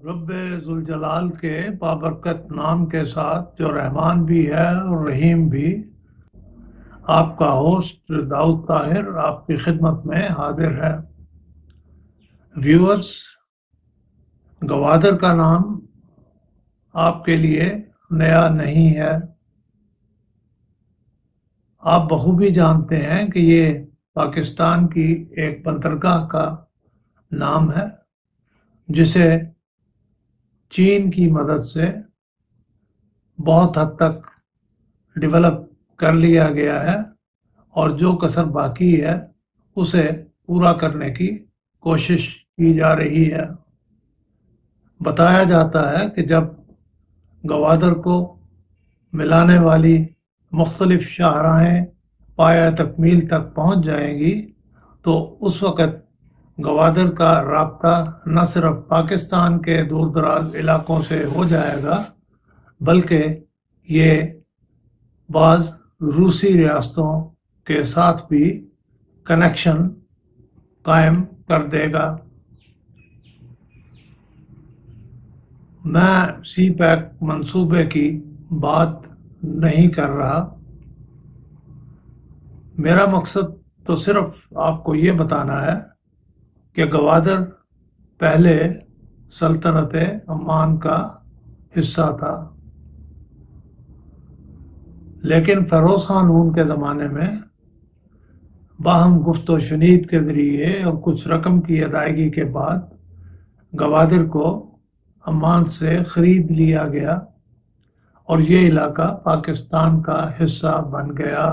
رب ذوالجلال کے بابرکت نام کے ساتھ جو رحمان بھی ہے اور رحیم بھی، آپ کا ہوسٹ داؤد طاہر آپ کی خدمت میں حاضر ہے۔ ویورز، گوادر کا نام آپ کے لیے نیا نہیں ہے۔ آپ بخوبی جانتے ہیں کہ یہ پاکستان کی ایک بندرگاہ کا نام ہے جسے چین کی مدد سے بہت حد تک ڈیولپ کر لیا گیا ہے اور جو کسر باقی ہے اسے پورا کرنے کی کوشش کی جا رہی ہے۔ بتایا جاتا ہے کہ جب گوادر کو ملانے والی مختلف شاہراہیں پایہ تکمیل تک پہنچ جائیں گی تو اس وقت گوادر کا رابطہ نہ صرف پاکستان کے دور دراز علاقوں سے ہو جائے گا بلکہ یہ بعض روسی ریاستوں کے ساتھ بھی کنیکشن قائم کر دے گا۔ میں سی پیک منصوبے کی بات نہیں کر رہا، میرا مقصد تو صرف آپ کو یہ بتانا ہے کہ گوادر پہلے سلطنت عمان کا حصہ تھا، لیکن فیروز خان نون کے زمانے میں باہم گفت و شنید کے ذریعے اور کچھ رقم کی ادائیگی کے بعد گوادر کو عمان سے خرید لیا گیا اور یہ علاقہ پاکستان کا حصہ بن گیا۔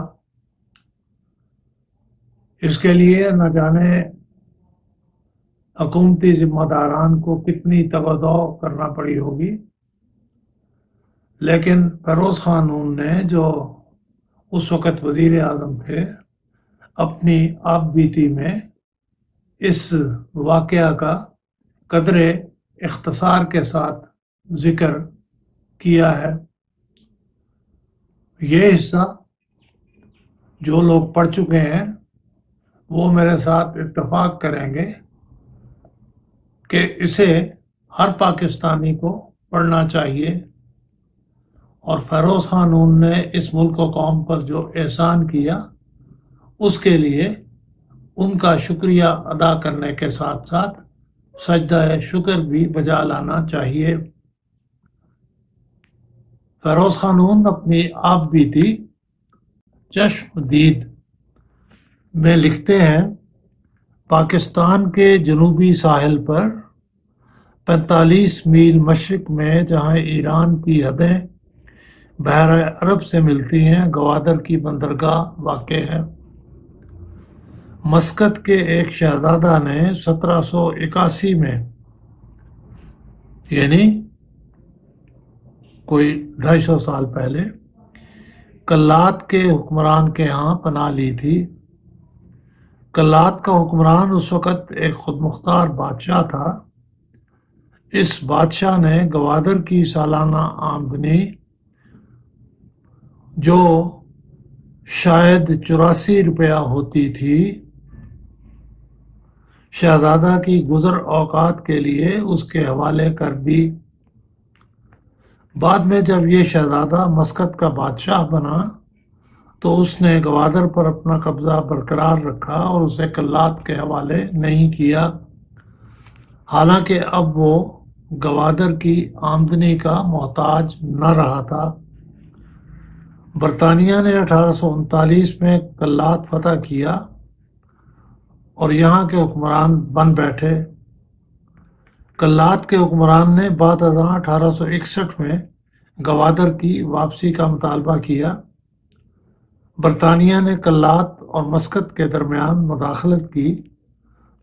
اس کے لیے نہ جانے حکومتی ذمہ داران کو کتنی توضع کرنا پڑی ہوگی، لیکن فیروز خان نون نے جو اس وقت وزیر اعظم تھے اپنی آپ بیتی میں اس واقعہ کا قدر اختصار کے ساتھ ذکر کیا ہے۔ یہ حصہ جو لوگ پڑھ چکے ہیں وہ میرے ساتھ اتفاق کریں گے کہ اسے ہر پاکستانی کو پڑھنا چاہیے، اور فیروز خان نون نے اس ملک و قوم پر جو احسان کیا اس کے لیے ان کا شکریہ ادا کرنے کے ساتھ ساتھ سجدہ شکر بھی بجا لانا چاہیے۔ فیروز خان نون اپنی آپ بیتی چشم دید میں لکھتے ہیں، پاکستان کے جنوبی ساحل پر 45 میل مشرق میں جہاں ایران کی حدیں بحر عرب سے ملتی ہیں گوادر کی بندرگاہ واقع ہے۔ مسقط کے ایک شہزادہ نے 1781 میں یعنی کوئی 250 سال پہلے کلات کے حکمران کے ہاں پناہ لی تھی۔ کلات کا حکمران اس وقت ایک خود مختار بادشاہ تھا۔ اس بادشاہ نے گوادر کی سالانہ آمدنی جو شاید 84 روپیہ ہوتی تھی شہزادہ کی گزر اوقات کے لیے اس کے حوالے کر دی۔ بعد میں جب یہ شہزادہ مسقط کا بادشاہ بنا تو اس نے گوادر پر اپنا قبضہ برقرار رکھا اور اسے کلات کے حوالے نہیں کیا، حالانکہ اب وہ گوادر کی آمدنی کا محتاج نہ رہا تھا۔ برطانیہ نے 1839 میں کلات فتح کیا اور یہاں کے حکمران بن بیٹھے۔ کلات کے حکمران نے بعد ازاں 1861 میں گوادر کی واپسی کا مطالبہ کیا۔ برطانیہ نے کلات اور مسقط کے درمیان مداخلت کی،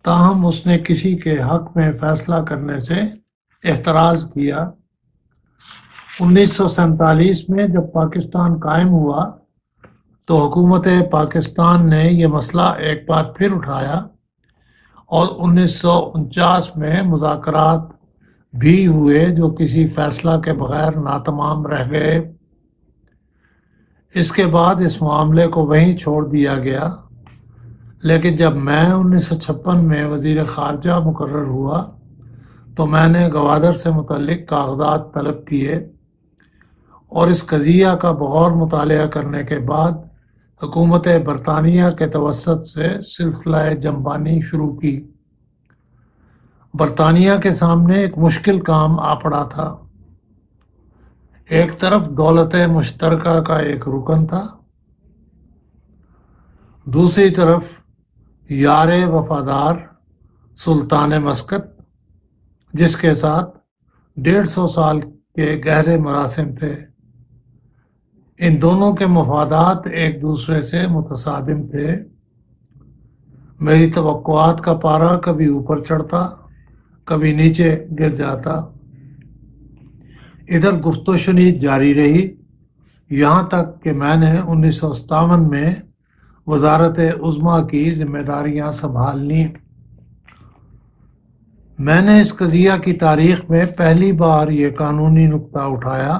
تاہم اس نے کسی کے حق میں فیصلہ کرنے سے احتراز کیا۔ 1947 میں جب پاکستان قائم ہوا تو حکومت پاکستان نے یہ مسئلہ ایک بار پھر اٹھایا اور 1949 میں مذاکرات بھی ہوئے جو کسی فیصلہ کے بغیر ناتمام رہ گئے۔ اس کے بعد اس معاملے کو وہیں چھوڑ دیا گیا، لیکن جب میں 1956 میں وزیر خارجہ مقرر ہوا تو میں نے گوادر سے متعلق کاغذات طلب کیے اور اس قضیہ کا بغور مطالعہ کرنے کے بعد حکومت برطانیہ کے توسط سے سلسلہ جنبانی شروع کی۔ برطانیہ کے سامنے ایک مشکل کام آ پڑا تھا۔ ایک طرف دولت مشترکہ کا ایک رکن تھا، دوسری طرف یار وفادار سلطان مسقط، جس کے ساتھ 150 سال کے گہرے مراسم تھے۔ ان دونوں کے مفادات ایک دوسرے سے متصادم تھے۔ میری توقعات کا پارہ کبھی اوپر چڑھتا، کبھی نیچے گر جاتا۔ ادھر گفت و شنید جاری رہی، یہاں تک کہ میں نے 1957 میں وزارت عظمیٰ کی ذمہ داریاں سنبھال لیں۔ میں نے اس قضیہ کی تاریخ میں پہلی بار یہ قانونی نکتہ اٹھایا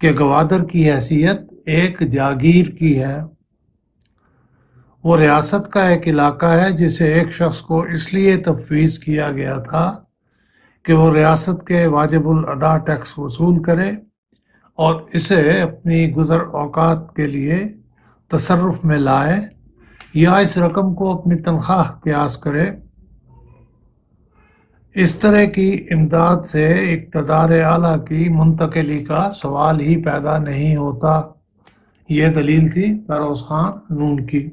کہ گوادر کی حیثیت ایک جاگیر کی ہے۔ وہ ریاست کا ایک علاقہ ہے جسے ایک شخص کو اس لیے تفویض کیا گیا تھا کہ وہ ریاست کے واجب الادا ٹیکس وصول کرے اور اسے اپنی گزر اوقات کے لیے تصرف میں لائے یا اس رقم کو اپنی تنخواہ قیاس کرے۔ اس طرح کی امداد سے اقتدار اعلیٰ کی منتقلی کا سوال ہی پیدا نہیں ہوتا۔ یہ دلیل تھی فیروز خان نون کی۔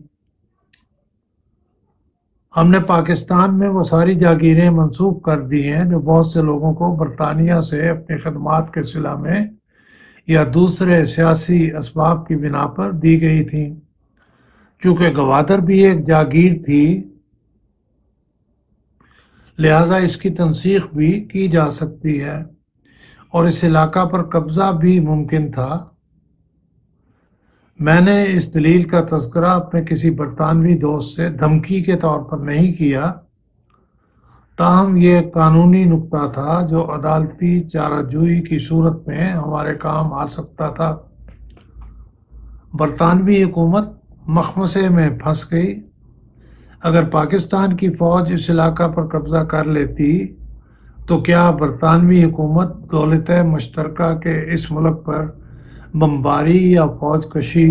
ہم نے پاکستان میں وہ ساری جاگیریں منسوخ کر دی ہیں جو بہت سے لوگوں کو برطانیہ سے اپنی خدمات کے صلہ میں یا دوسرے سیاسی اسباب کی بنا پر دی گئی تھیں۔ چونکہ گوادر بھی ایک جاگیر تھی، لہذا اس کی تنسیخ بھی کی جا سکتی ہے اور اس علاقہ پر قبضہ بھی ممکن تھا۔ میں نے اس دلیل کا تذکرہ اپنے کسی برطانوی دوست سے دھمکی کے طور پر نہیں کیا، تاہم یہ قانونی نکتہ تھا جو عدالتی چارہ جوئی کی صورت میں ہمارے کام آ سکتا تھا۔ برطانوی حکومت مخمصے میں پھنس گئی۔ اگر پاکستان کی فوج اس علاقہ پر قبضہ کر لیتی تو کیا برطانوی حکومت دولت مشترکہ کے اس ملک پر بمباری یا فوج کشی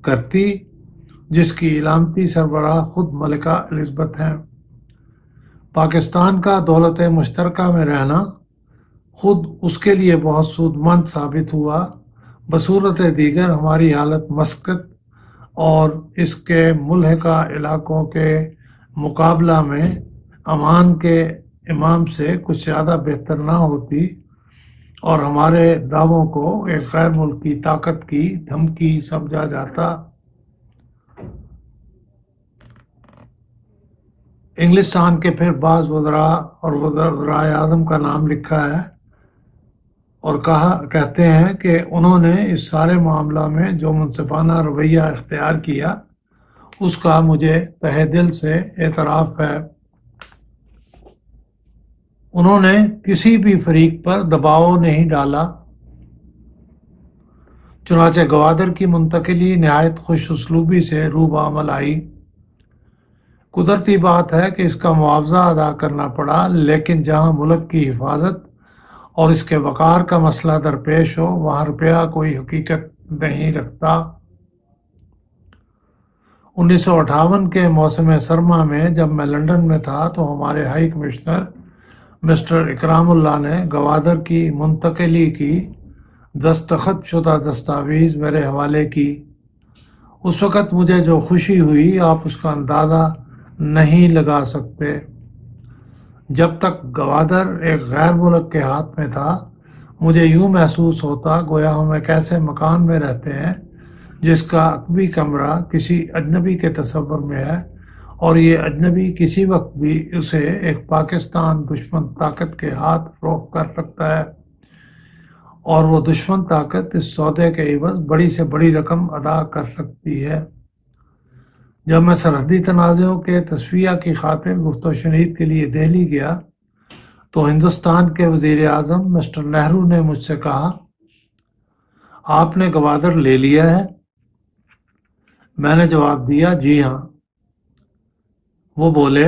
کرتی جس کی علامتی سربراہ خود ملکہ الزبتھ ہیں؟ پاکستان کا دولت مشترکہ میں رہنا خود اس کے لیے بہت سود مند ثابت ہوا، بصورت دیگر ہماری حالت مسقط اور اس کے ملحقہ علاقوں کے مقابلہ میں امان کے امام سے کچھ زیادہ بہتر نہ ہوتی اور ہمارے دعووں کو ایک غیر ملکی طاقت کی دھمکی سمجھا جاتا۔ انگلستان کے پھر بعض وزراء اور وزرائے اعظم کا نام لکھا ہے اور کہتے ہیں کہ انہوں نے اس سارے معاملہ میں جو منصفانہ رویہ اختیار کیا اس کا مجھے تہہ دل سے اعتراف ہے۔ انہوں نے کسی بھی فریق پر دباؤ نہیں ڈالا، چنانچہ گوادر کی منتقلی نہایت خوش اسلوبی سے روح بعمل آئی۔ قدرتی بات ہے کہ اس کا معاوضہ ادا کرنا پڑا، لیکن جہاں ملک کی حفاظت اور اس کے وقار کا مسئلہ درپیش ہو وہاں روپیہ کوئی حقیقت نہیں رکھتا۔ 1958 کے موسم سرما میں جب میں لندن میں تھا تو ہمارے ہائی کمشنر مسٹر اکرام اللہ نے گوادر کی منتقلی کی دستخط شدہ دستاویز میرے حوالے کی۔ اس وقت مجھے جو خوشی ہوئی آپ اس کا اندازہ نہیں لگا سکتے۔ جب تک گوادر ایک غیر ملک کے ہاتھ میں تھا مجھے یوں محسوس ہوتا گویا ہم ایک ایسے مکان میں رہتے ہیں جس کا عقبی کمرہ کسی اجنبی کے تصور میں ہے اور یہ اجنبی کسی وقت بھی اسے ایک پاکستان دشمن طاقت کے ہاتھ فروخت کر سکتا ہے اور وہ دشمن طاقت اس سودے کے عوض بڑی سے بڑی رقم ادا کر سکتی ہے۔ جب میں سرحدی تنازعوں کے تصفیہ کی خاطر گفت و شنید کے لیے دہلی گیا تو ہندوستان کے وزیر اعظم مسٹر نہرو نے مجھ سے کہا، آپ نے گوادر لے لیا ہے؟ میں نے جواب دیا، جی ہاں۔ وہ بولے،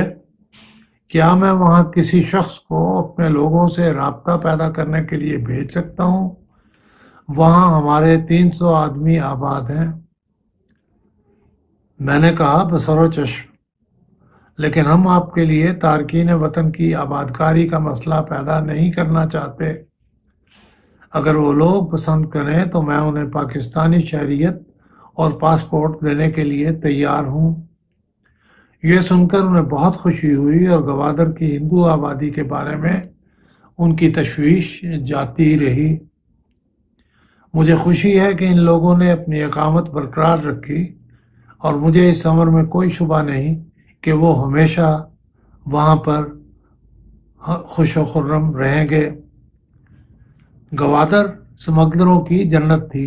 کیا میں وہاں کسی شخص کو اپنے لوگوں سے رابطہ پیدا کرنے کے لیے بھیج سکتا ہوں؟ وہاں ہمارے 300 آدمی آباد ہیں۔ میں نے کہا بصر و چشم، لیکن ہم آپ کے لیے تارکین وطن کی آبادکاری کا مسئلہ پیدا نہیں کرنا چاہتے۔ اگر وہ لوگ پسند کریں تو میں انہیں پاکستانی شہریت اور پاسپورٹ دینے کے لیے تیار ہوں۔ یہ سن کر انہیں بہت خوشی ہوئی اور گوادر کی ہندو آبادی کے بارے میں ان کی تشویش جاتی رہی۔ مجھے خوشی ہے کہ ان لوگوں نے اپنی اقامت برقرار رکھی اور مجھے اس امر میں کوئی شبہ نہیں کہ وہ ہمیشہ وہاں پر خوش و خرم رہیں گے۔ گوادر سمگلروں کی جنت تھی،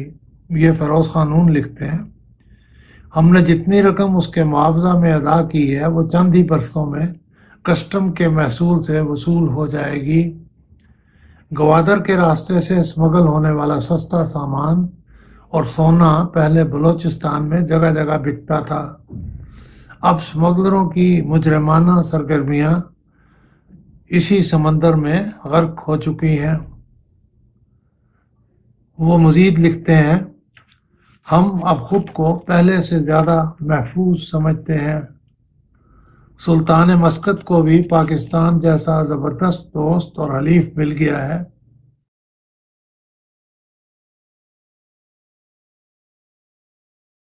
یہ فیروز خانون لکھتے ہیں۔ ہم نے جتنی رقم اس کے معاوضہ میں ادا کی ہے وہ چند ہی برسوں میں کسٹم کے محصول سے وصول ہو جائے گی۔ گوادر کے راستے سے اسمگل ہونے والا سستا سامان اور سونا پہلے بلوچستان میں جگہ جگہ بکتا تھا۔ اب اسمگلروں کی مجرمانہ سرگرمیاں اسی سمندر میں غرق ہو چکی ہیں۔ وہ مزید لکھتے ہیں، ہم اب خود کو پہلے سے زیادہ محفوظ سمجھتے ہیں۔ سلطان مسقط کو بھی پاکستان جیسا زبردست دوست اور حلیف مل گیا ہے۔